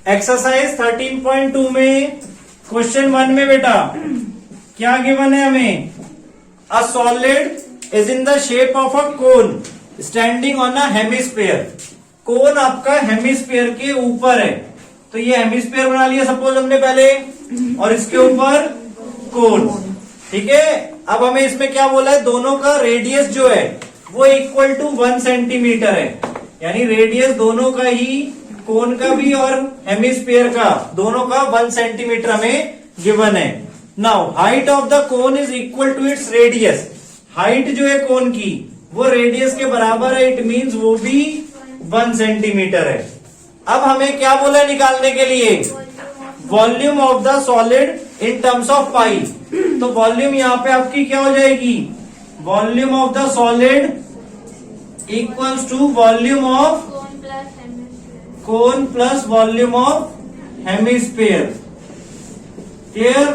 Exercise 13.2 में question 1 में बेटा क्या गिवन है हमें? A solid is in the shape of a cone standing on a hemisphere. Cone आपका हेमिस्फीयर के ऊपर है, तो ये हेमिस्फीयर बना लिया सपोज हमने पहले, और इसके ऊपर कोन। ठीक है, अब हमें इसमें क्या बोला है? दोनों का रेडियस जो है वो इक्वल टू 1 सेंटीमीटर है, यानी रेडियस दोनों का ही, कोन का भी और हेमिस्फीयर का, दोनों का 1 सेंटीमीटर हमें गिवन है। Now height of the cone is equal to its radius. Height जो है कोन की वो रेडियस के बराबर है, इट मींस वो भी 1 सेंटीमीटर है। अब हमें क्या बोला है निकालने के लिए? Volume of the solid in terms of pi. तो वॉल्यूम यहाँ पे आपकी क्या हो जाएगी? Volume of the solid equals to volume of cone plus volume of hemisphere. Clear?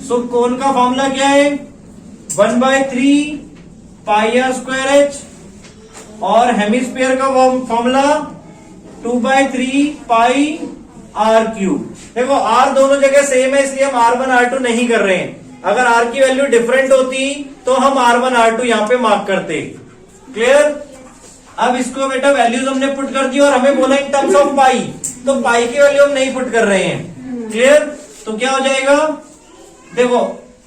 So cone का फॉर्मूला क्या है? 1/3 पाई आर स्क्वायर एच, और हेमिस्फीयर का फॉर्मूला 2/3 पाई आर क्यूब। देखो आर दोनों जगह सेम है, इसलिए हम R1 R2 नहीं कर रहे हैं। अगर R की वैल्यू डिफरेंट होती तो हम R1 R2 यहाँ पे मार्क करते। क्लियर? अब इसको बेटा वैल्यूज हमने पुट कर दी और हमें बोला इन टर्म्स ऑफ पाई, तो पाई की वैल्यू हम नहीं पुट कर रहे हैं। क्लियर? तो क्या हो जाएगा? देखो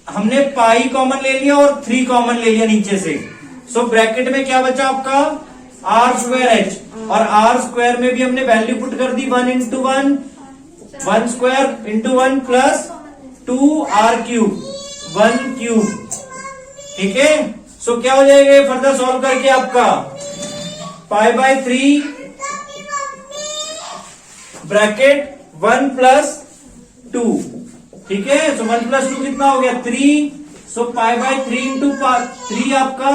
हमने पाई कॉमन ले लिया और 3 कॉमन ले लिया नीचे से, सो ब्रैकेट में क्या बचा आपका? आर स्क्वायर एच, और आर स्क्वायर में भी हमने वैल्यू पुट कर दी 1 into 1, 1 square into 1 plus 2 r cube, 1 cube. ठीक है, सो क्या हो जाएगा फर्दर सॉल्व करके आपका? π/3 ब्रैकेट 1 प्लस 2। ठीक है, सो 1 प्लस 2 कितना हो गया? 3। सो π/3 इंटू 3 आपका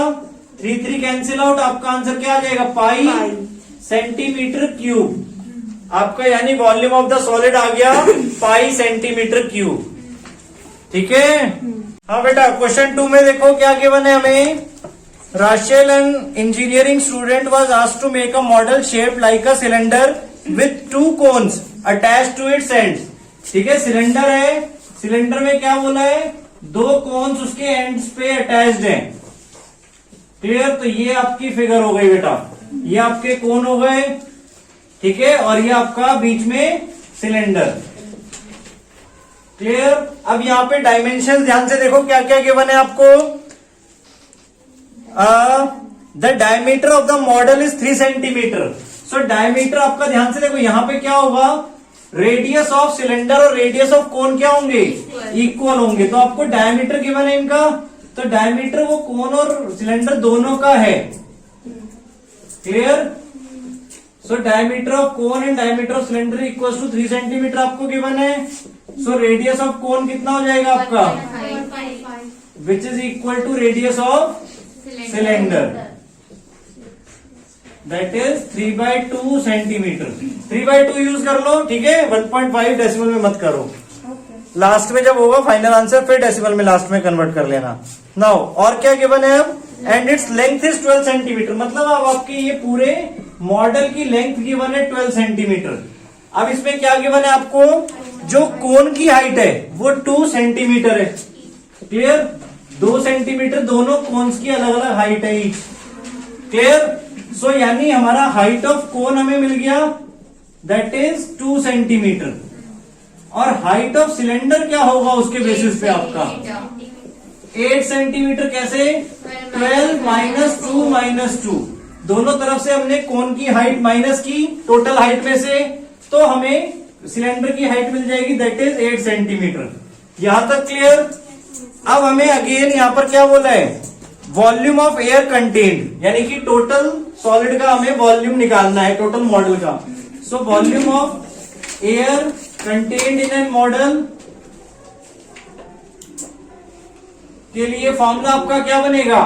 3 कैंसिल आउट, आपका आंसर क्या आ जाएगा? पाई सेंटीमीटर क्यूब आपका, यानी वॉल्यूम ऑफ द सॉलिड आ गया पाई सेंटीमीटर क्यूब। ठीक है, हाँ बेटा क्वेश्चन 2 में देखो क्या गिवन है हमें? Rachel, an engineering student, was asked to make a model shaped like a cylinder with 2 cones attached to its ends. ठीक है, सिलेंडर है, सिलेंडर में क्या बोला है? 2 कोन्स उसके एंड्स पे अटैच्ड हैं। क्लियर? तो ये आपकी फिगर हो गई बेटा, ये आपके कोन हो गए। ठीक है, और ये आपका बीच में सिलेंडर। क्लियर? अब यहाँ पे डायमेंशन ध्यान से देखो क्या क्या गिवन है आपको। The diameter of the model is 3 centimetre. So diameter आपका ध्यान से देखो, यहां पे क्या होगा? रेडियस ऑफ सिलेंडर और रेडियस ऑफ कोन क्या होंगे? इक्वल होंगे। तो आपको डायमीटर गिवन है इनका, तो डायमीटर वो कोन और सिलेंडर दोनों का है। Clear? So diameter of cone and diameter of cylinder equal to 3 centimetre आपको गिवन है। सो रेडियस ऑफ कोन कितना हो जाएगा आपका? Which is equal to radius of cylinder, that is 3/2 centimetre. 3/2 use कर लो। ठीक है, 1.5 डेसिमल में मत करो। लास्ट में जब होगा फाइनल आंसर फिर डेसिमल में लास्ट में कन्वर्ट कर लेना। नाउ और क्या गिवन है अब? And its length is 12 centimetre. मतलब अब आपके ये पूरे मॉडल की लेंथ गिवन है 12 सेंटीमीटर। अब इसमें क्या गिवन है आपको? जो कोन की हाइट है वो 2 सेंटीमीटर है। क्लियर? 2 सेंटीमीटर दोनों कोन्स की अलग अलग हाइट है ईच। क्लियर? सो यानी हमारा हाइट ऑफ कोन हमें मिल गया, दैट इज 2 सेंटीमीटर। और हाइट ऑफ सिलेंडर क्या होगा उसके बेसिस पे आपका? 8 सेंटीमीटर। कैसे? 12 माइनस 2 माइनस 2, दोनों तरफ से हमने कोन की हाइट माइनस की टोटल हाइट में से, तो हमें सिलेंडर की हाइट मिल जाएगी, दैट इज 8 सेंटीमीटर। यहां तक क्लियर? अब हमें अगेन यहां पर क्या बोला है? वॉल्यूम ऑफ एयर कंटेन्ड, यानी कि टोटल सॉलिड का हमें वॉल्यूम निकालना है, टोटल मॉडल का। So volume of air contained in an model के लिए फॉर्मूला आपका क्या बनेगा?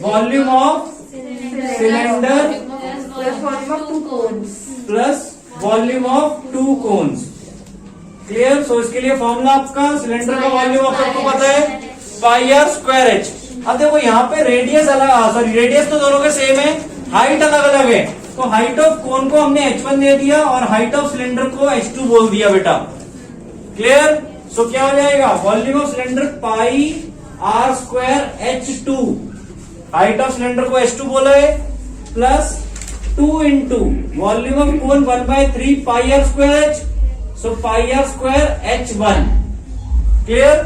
Volume of cylinder plus volume of 2 cones. Clear? So इसके लिए फॉर्मूला आपका सिलेंडर का वॉल्यूम आपको पता है, पाई आर स्क्वायर एच। अब देखो यहाँ पे रेडियस अलग, सॉरी रेडियस तो दोनों के सेम है, हाइट अलग अलग है, तो हाइट ऑफ कोन को हमने h1 दे दिया और हाइट ऑफ सिलेंडर को h2 बोल दिया बेटा। क्लियर? सो क्या हो जाएगा, volume of cylinder pi r square h2, height of cylinder को h2 बोला है, plus 2 into volume of cone 1/3 pi r square h, so pi r square h1। Clear?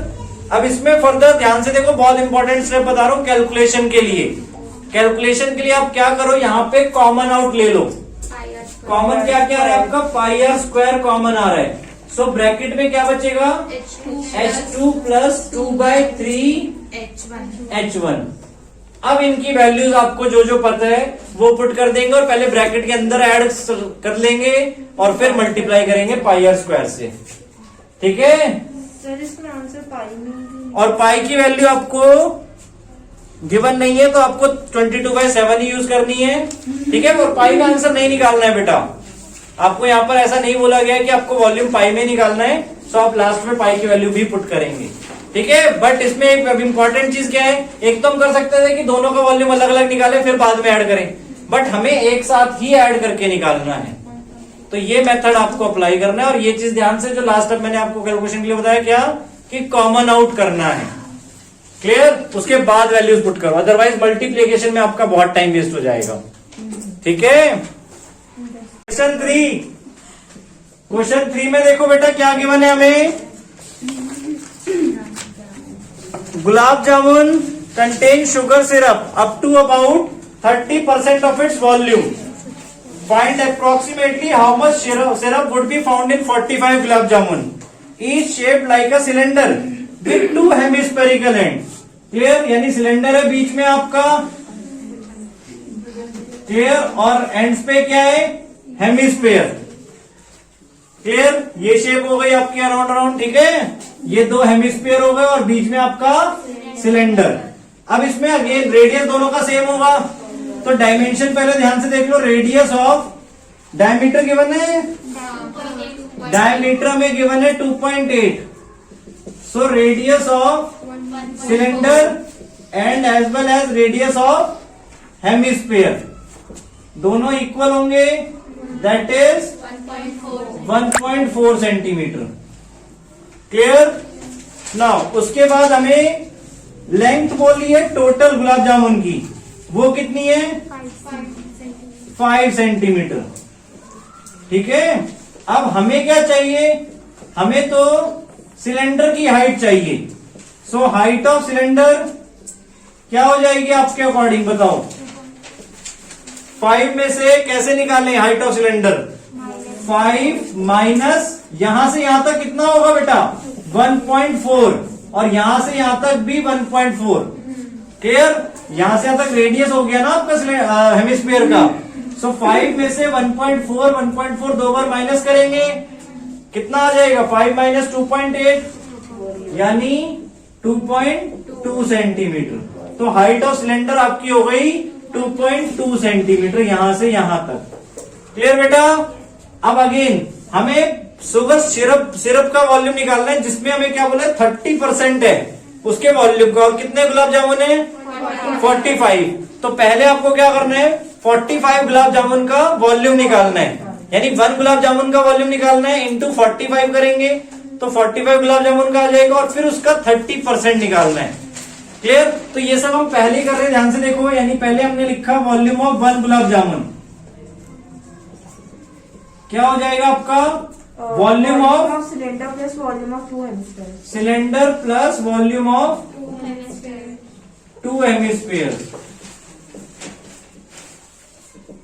अब इसमें फर्दर ध्यान से देखो, बहुत इंपॉर्टेंट स्टेप बता रहा हूं कैलकुलेशन के लिए। कैलकुलेशन के लिए आप क्या करो, यहाँ पे कॉमन आउट ले लो। कॉमन क्या क्या आ रहा है आपका, पाई r स्क्वायर कॉमन आ रहा है। सो ब्रैकेट में क्या बचेगा, h2 प्लस 2/3 h1। अब इनकी वैल्यूज आपको जो जो पता है वो पुट कर देंगे और पहले ब्रैकेट के अंदर ऐड कर लेंगे और फिर मल्टीप्लाई करेंगे पाई r स्क्वायर से। ठीक है सर, इसमें आंसर पाई में, और पाई की वैल्यू आपको गिवन नहीं है तो आपको 22/7 ही यूज करनी है। ठीक है, और पाई का आंसर नहीं निकालना है बेटा। आपको यहाँ पर ऐसा नहीं बोला गया कि आपको वॉल्यूम पाई में निकालना है, तो आप लास्ट में पाई की वैल्यू भी पुट करेंगे। ठीक है, बट इसमें एक इंपॉर्टेंट चीज क्या है, एक तो हम कर सकते थे कि दोनों का वॉल्यूम अलग अलग निकाले फिर बाद में ऐड करें, बट हमें एक साथ ही ऐड करके निकालना है। तो ये मेथड आपको अप्लाई करना है और ये चीज ध्यान से, जो लास्ट टाइम मैंने आपको कैलकुलेशन के लिए बताया क्या, कि कॉमन आउट करना है। क्लियर? उसके बाद वैल्यूज पुट करो, अदरवाइज मल्टीप्लीकेशन में आपका बहुत टाइम वेस्ट हो जाएगा। ठीक है, क्वेश्चन 3 में देखो बेटा क्या गिवन है हमें, gulab jamun contain sugar syrup up to about 30% of its volume. Find approximately how much syrup would be found in 45 gulab jamun, each shaped like a cylinder with 2 hemispherical ends. Clear? यानी cylinder है बीच में आपका, clear, और ends पे क्या है, hemisphere. Clear? ये shape हो गई आपकी अराउंड अराउंड। ठीक है, ये 2 हेमिस्फीयर हो गए और बीच में आपका सिलेंडर। अब इसमें अगेन रेडियस दोनों का सेम होगा, तो डायमेंशन पहले ध्यान से देख लो। रेडियस ऑफ, डायमीटर गिवन है, डायमीटर में गिवन है 2.8। So radius of cylinder and as well as radius of hemisphere दोनों इक्वल होंगे, that is 1.4 centimetre. Clear? Now उसके बाद हमें लेंथ बोली है टोटल गुलाब जामुन की, वो कितनी है, 5 सेंटीमीटर। ठीक है, अब हमें क्या चाहिए, हमें तो सिलेंडर की हाइट चाहिए। सो हाइट ऑफ सिलेंडर क्या हो जाएगी आपके अकॉर्डिंग, बताओ। 5 में से कैसे निकालें हाइट ऑफ सिलेंडर, 5 माइनस यहां से यहां तक कितना होगा बेटा, 1.4, और यहां से यहां तक भी 1.4। क्लियर? यहां से यहां तक रेडियस हो गया ना आपका हेमिस्फीयर का। सो 5 में से 1.4 दो बार माइनस करेंगे, कितना आ जाएगा, 5 माइनस 2.8 यानी 2.2 सेंटीमीटर। तो हाइट ऑफ सिलेंडर आपकी हो गई 2.2 सेंटीमीटर यहां से यहां तक। क्लियर बेटा? अब अगेन हमें शुगर सिरप का वॉल्यूम निकालना है, जिसमें हमें क्या बोला है, 30% है उसके वॉल्यूम का। और कितने गुलाब जामुन है, 45। तो पहले आपको क्या करना है, 45 गुलाब जामुन का वॉल्यूम निकालना है, यानी 1 गुलाब जामुन का वॉल्यूम निकालना है, इंटू 45 करेंगे तो 45 गुलाब जामुन का आ जाएगा, और फिर उसका 30% निकालना है। क्लियर? तो ये सब हम पहले ही कर रहे हैं, ध्यान से देखो। यानी पहले हमने लिखा वॉल्यूम ऑफ 1 गुलाब जामुन, क्या हो जाएगा आपका, volume of cylinder plus volume of 2 hemisphere, cylinder plus volume of 2 hemisphere.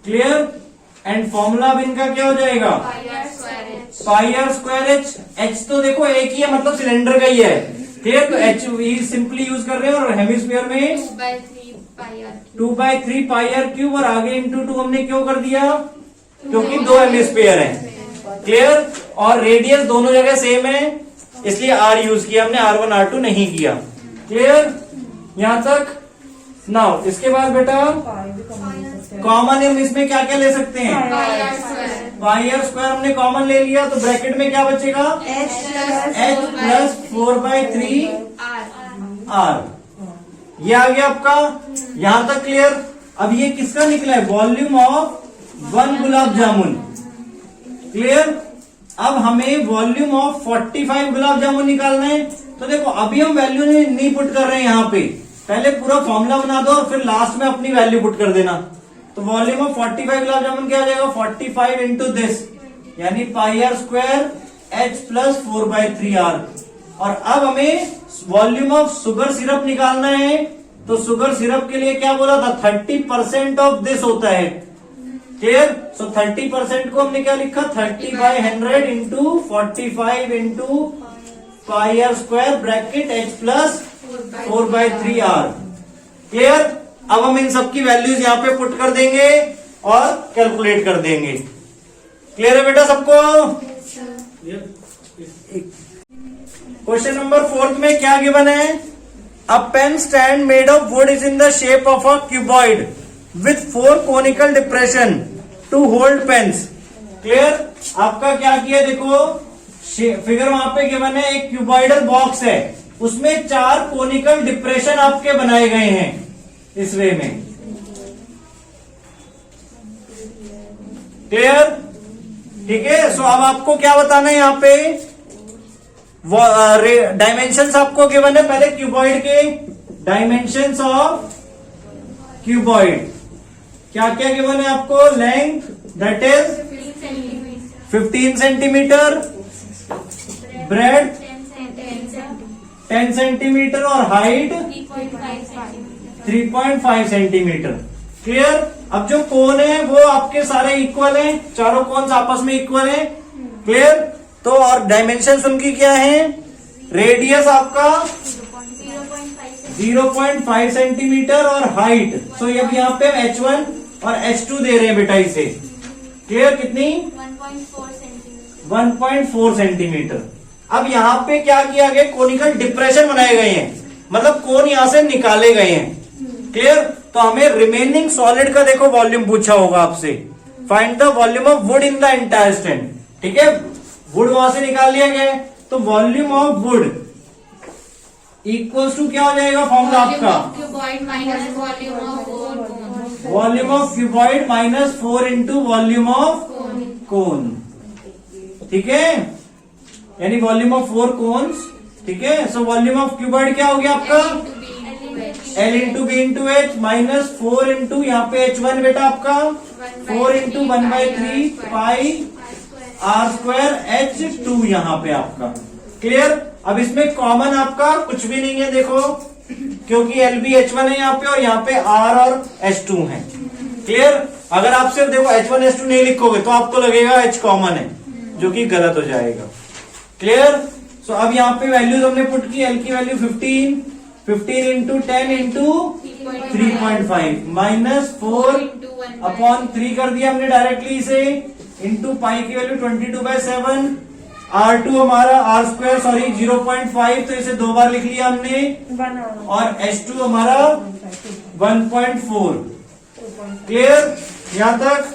Clear? And formula अब इनका क्या हो जाएगा, पाई आर स्क्वायर एच। एच तो देखो एक ही है, मतलब सिलेंडर का ही है। क्लियर? तो एच सिंपली यूज कर रहे हैं, और हेमिस्फीयर में 2/3 पाई आर क्यूब, और आगे इंटू 2 हमने क्यों कर दिया, क्योंकि 2 हेमिस्फीयर है। क्लियर? और रेडियस दोनों जगह सेम है, इसलिए आर यूज किया हमने, R1 R2 नहीं किया। क्लियर? यहां तक। नाउ इसके बाद बेटा कॉमन हम इसमें क्या क्या ले सकते हैं, पाई आर स्क्वायर हमने कॉमन ले लिया, तो ब्रैकेट में क्या बचेगा, h प्लस 4/3 R। ये आ गया आपका यहां तक। क्लियर? अब ये किसका निकला है, volume of 1 gulab jamun. Clear. अब हमें वॉल्यूम ऑफ 45 गुलाब जामुन निकालना है। तो देखो अभी हम वैल्यू नहीं पुट कर रहे हैं यहाँ पे, पहले पूरा फॉर्मूला बना दो और फिर लास्ट में अपनी वैल्यू पुट कर देना। तो वॉल्यूम ऑफ 45 गुलाब जामुन क्या हो जाएगा, 45 इंटू दिस यानी pi r square H plus 4/3R। और अब हमें वॉल्यूम ऑफ शुगर सिरप निकालना है। तो शुगर सिरप के लिए क्या बोला था, 30% ऑफ दिस होता है। क्लियर। सो 30% को हमने क्या लिखा, 30/100 into 45 into pi r square bracket H plus 4/3R। Clear. अब हम इन सबकी वैल्यूज यहाँ पे पुट कर देंगे और कैलकुलेट कर देंगे। क्लियर है बेटा सबको। क्वेश्चन नंबर 4 में क्या गिवन है, a pen stand made of wood is in the shape of a cuboid with 4 conical depression to hold pens. Clear. आपका क्या किया, देखो फिगर वहां पे गिवन है, एक क्यूबॉइडल बॉक्स है, उसमें 4 कोनिकल डिप्रेशन आपके बनाए गए हैं इस वे में। क्लियर। ठीक है। सो अब आपको क्या बताना है यहाँ पे, डायमेंशंस आपको गिवन है। पहले क्यूबॉइड के डायमेंशंस ऑफ क्यूबॉइड क्या क्या गिवन है आपको, length that is 15 centimetre, bread 10 centimetre और हाइट 3.5 सेंटीमीटर। क्लियर। अब जो कोन है वो आपके सारे इक्वल हैं, चारों कोन्स आपस में इक्वल हैं। क्लियर। तो और डायमेंशन उनकी क्या है, रेडियस आपका 0.5 सेंटीमीटर और हाइट, सो अब यहाँ पे H1 और H2 दे रहे हैं बेटा इसे। क्लियर। कितनी, 1.4 सेंटीमीटर। अब यहाँ पे क्या किया गया, कोनिकल डिप्रेशन बनाए गए हैं, मतलब कोन यहां से निकाले गए हैं। क्लियर। तो हमें रिमेनिंग सॉलिड का देखो वॉल्यूम पूछा होगा आपसे, find the volume of would in the entire stand. ठीक है, वुड वहां से निकाल लिया गया है, तो volume of wood equals to क्या हो जाएगा फॉर्मूला आपका, volume of cuboid minus 4 into volume of cone. ठीक है, यानी वॉल्यूम ऑफ 4 कोन्स। ठीक है। सो वॉल्यूम ऑफ क्यूबॉइड क्या हो गया आपका, L into b into h minus 4 into यहाँ पे H1 बेटा आपका 4 into 1/3 pi r square H2 यहाँ पे आपका। क्लियर। अब इसमें कॉमन आपका कुछ भी नहीं है देखो, क्योंकि LB H1 है यहाँ पे और यहाँ पे R और H2 है। क्लियर। अगर आप सिर्फ देखो H1 H2 नहीं लिखोगे तो आपको लगेगा H कॉमन है, जो कि गलत हो जाएगा। क्लियर। सो अब यहाँ पे वैल्यूज हमने पुट की, L की वैल्यू 15 इंटू 10 इंटू 3.5 माइनस 4/3 कर दिया हमने डायरेक्टली इसे, इंटू पाई की वैल्यू 22/7, R2 हमारा R स्क्वायर 0.5, तो इसे 2 बार लिख लिया हमने, और H2 हमारा 1.4। क्लियर यहां तक।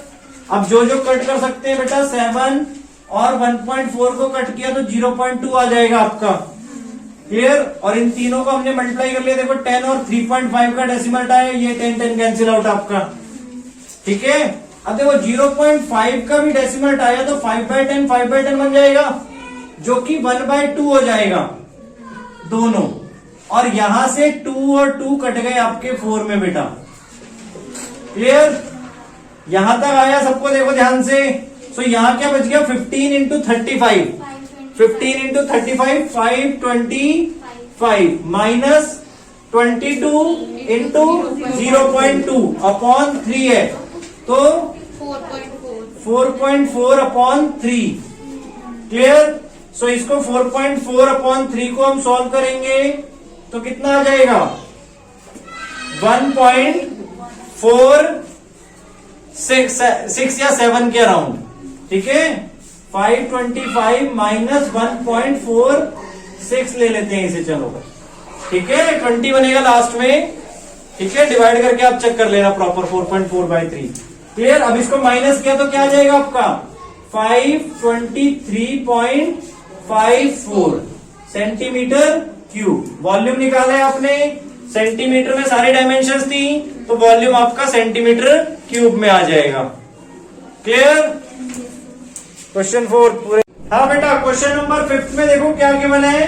अब जो जो कट कर सकते हैं बेटा, 7 और 1.4 को कट किया तो 0.2 आ जाएगा आपका। क्लियर। और इन तीनों को हमने मल्टीप्लाई कर लिया, देखो 10 और 3.5 का डेसिमल हटा है, ये 10 कैंसिल आउट आपका। ठीक है। अब देखो 0.5 का भी डेसिमल हटाया तो 5/10 5/10 बन जाएगा, जो कि 1/2 हो जाएगा दोनों। और यहां से 2 और 2 कट गए आपके 4 में बेटा। क्लियर। यहां तक आया सबको, देखो ध्यान से। सो यहां क्या बच गया, 15 इंटू 35 15 इंटू 35 525 माइनस 22 इंटू 0.2/3 है, तो 4.4/3। क्लियर। सो इसको 4.4/3 को हम सॉल्व करेंगे तो कितना आ जाएगा, 1.46 या 7 के अराउंड। ठीक है। 525 माइनस 1.46 ले लेते हैं इसे, चलो। ठीक है, 20 बनेगा लास्ट में। ठीक है, डिवाइड करके आप चेक कर लेना प्रॉपर, 4.4/3। क्लियर। अब इसको माइनस किया तो क्या आ जाएगा आपका, 523.54 सेंटीमीटर क्यूब। वॉल्यूम निकाला है आपने, सेंटीमीटर में सारी डायमेंशंस थी, तो वॉल्यूम आपका सेंटीमीटर क्यूब में आ जाएगा। क्लियर? क्वेश्चन 4 पूरे। हाँ बेटा, क्वेश्चन नंबर 5 में देखो क्या गिवन है।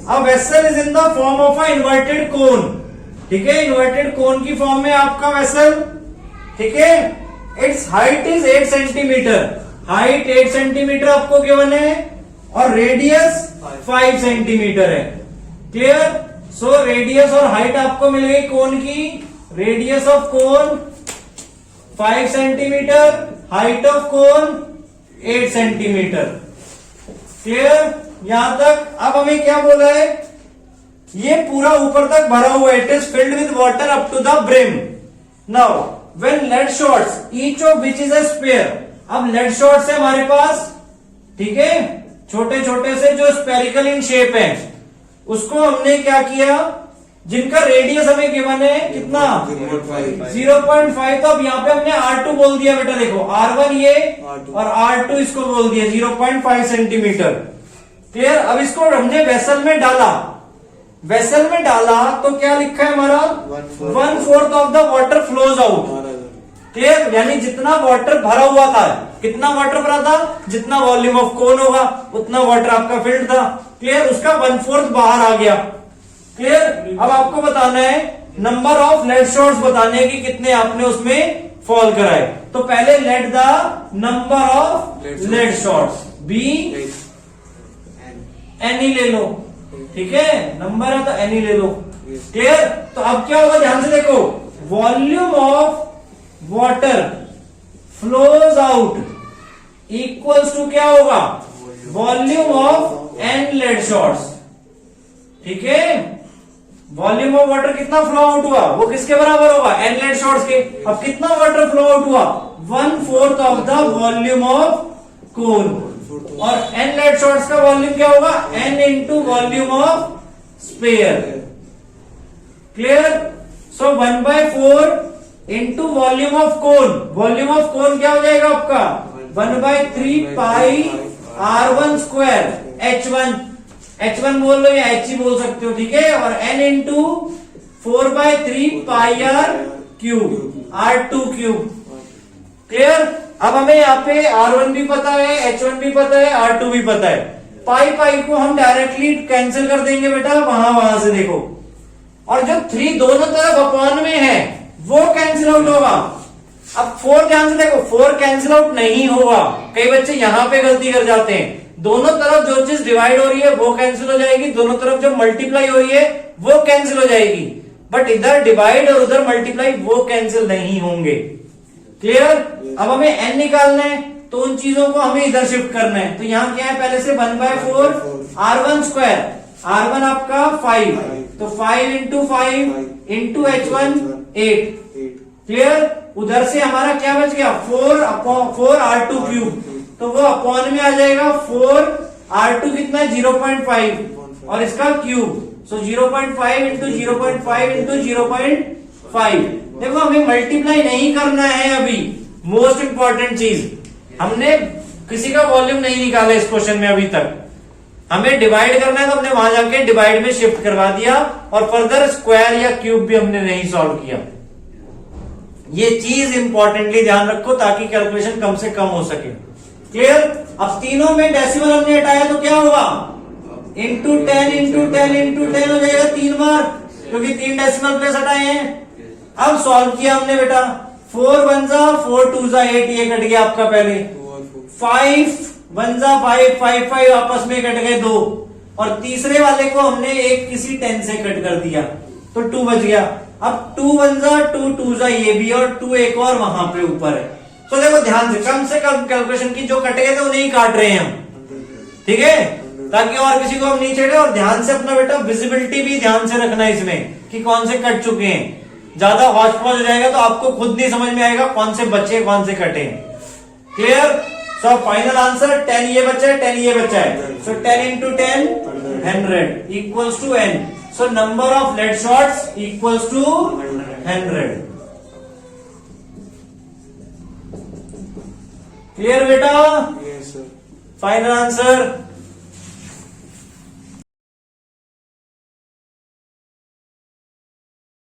A vessel is in the form of a inverted कोन। ठीक है, इन्वर्टेड कोन की फॉर्म में आपका वेसल। ठीक है, it's height is 8 centimetre. Height 8 centimetre आपको गिवन है और रेडियस 5 सेंटीमीटर है। क्लियर? सो रेडियस और हाइट आपको मिल गई कोन की। Radius of cone 5 centimetre, height of cone 8 centimetre. Clear? यहां तक। अब हमें क्या बोला है, ये पूरा ऊपर तक भरा हुआ है। It is filled with water up to the brim. Now when lead shots each of which is a sphere. अब लेड शॉट्स है हमारे पास, ठीक है, छोटे छोटे से जो स्पेरिकल इन शेप है, उसको हमने क्या किया, जिनका रेडियस हमें गिवन है कितना 0.5। तो अब यहाँ पे हमने R2 बोल दिया बेटा। देखो R1 ये और R2 इसको बोल दिया 0.5 सेंटीमीटर। क्लियर? अब इसको हमने वेसल में डाला। वेसल में डाला तो क्या लिखा है हमारा 1/4 of the water flows out. Clear? यानी जितना वाटर भरा हुआ था, कितना वाटर भरा था, जितना वॉल्यूम ऑफ कोन होगा उतना वाटर आपका फिल्ड था। क्लियर? उसका 1/4 बाहर आ गया। क्लियर? अब आपको बताना है नंबर ऑफ लेड शॉट्स बताने हैं कि कितने आपने उसमें फॉल कराए। तो पहले let the number of lead shots be n ले लो। ठीक है, नंबर है तो एनी ले लो। क्लियर? तो अब क्या होगा, ध्यान से देखो, volume of water flows out equals to क्या होगा, volume of n lead shots. ठीक है, वॉल्यूम ऑफ वाटर कितना फ्लो आउट हुआ, वो किसके बराबर होगा, एन लेड शॉट्स के। अब कितना वाटर फ्लो आउट हुआ, 1/4 of the volume of cone. और एन लेड शॉट्स का वॉल्यूम क्या होगा, n into volume of sphere. Clear? So 1/4 into volume of cone. Volume of cone क्या हो जाएगा आपका 1/3 पाई R1 स्क्वायर H1। H1 बोल लो या H ही बोल सकते हो। ठीक है, और n इंटू 4/3 पाई R cube R2 cube. Clear? अब हमें यहाँ पे R1 भी पता है, H1 भी पता है, R2 भी पता है। पाई पाई को हम डायरेक्टली कैंसिल कर देंगे बेटा, वहां से देखो। और जो 3 दोनों तरफ अपॉन में है वो कैंसिल आउट होगा। अब 4 ध्यान से देखो, 4 कैंसिल आउट नहीं होगा। कई बच्चे यहां पे गलती कर जाते हैं। दोनों तरफ जो चीज डिवाइड हो रही है वो कैंसिल हो जाएगी, दोनों तरफ जो मल्टीप्लाई हो रही है वो कैंसिल हो जाएगी। बट इधर डिवाइड और उधर मल्टीप्लाई वो कैंसिल नहीं होंगे। क्लियर? अब हमें n निकालना है तो उन चीजों को हमें इधर शिफ्ट करना है। तो यहाँ क्या है, पहले से 1/4 R1 स्क्वायर। R1 आपका 5, तो 5 इंटू 5 इंटू H1 8। क्लियर? उधर से हमारा क्या बच गया 4 R2 क्यूब, तो वो अपॉन में आ जाएगा 4 R2 कितना है 0.5 और इसका क्यूब। सो 0.5 इंटू 0.5 इंटू 0.5। देखो हमें मल्टीप्लाई नहीं करना है अभी। मोस्ट इंपॉर्टेंट चीज, हमने किसी का वॉल्यूम नहीं निकाला इस क्वेश्चन में अभी तक। हमें डिवाइड करना है तो हमने वहां जाके डिवाइड में शिफ्ट करवा दिया और फर्दर स्क्वायर या क्यूब भी हमने नहीं सॉल्व किया। ये चीज इंपॉर्टेंटली ध्यान रखो ताकि कैलकुलेशन कम से कम हो सके। क्लियर? अब तीनों में डेसिमल हमने हटाया तो क्या होगा, इंटू 10 इंटू 10 इंटू 10 हो जाएगा 3 बार, क्योंकि 3 डेसिमल प्लेस हटाए हैं। अब सॉल्व किया हमने बेटा, 4 1 जा 4 2 जा 8, ये कट गया आपका पहले। 5 1 जा 5 5 5 आपस में कट गए 2, और तीसरे वाले को हमने एक किसी 10 से कट कर दिया तो 2 बच गया। अब 2 1 जा 2 2 जा ये भी, और 2 एक और वहां पे ऊपर है। तो देखो ध्यान से, कम कैलकुलेशन की जो कटे गए थे उन्हें ही काट रहे हैं हम। ठीक है, ताकि और किसी को हम नहीं छेड़े। और ध्यान से अपना बेटा विजिबिलिटी भी ध्यान से रखना है इसमें कि कौन से कट चुके हैं। ज्यादा हौच पौच हो जाएगा तो आपको खुद नहीं समझ में आएगा कौन से बचे कौन से कटे हैं। क्लियर? सो फाइनल आंसर 10 ये बचा है, 10 ये बचा है। So 10 into 10 100 equals to n। So number of lead shots equals to 100। Clear बेटा? Yes, sir. Final answer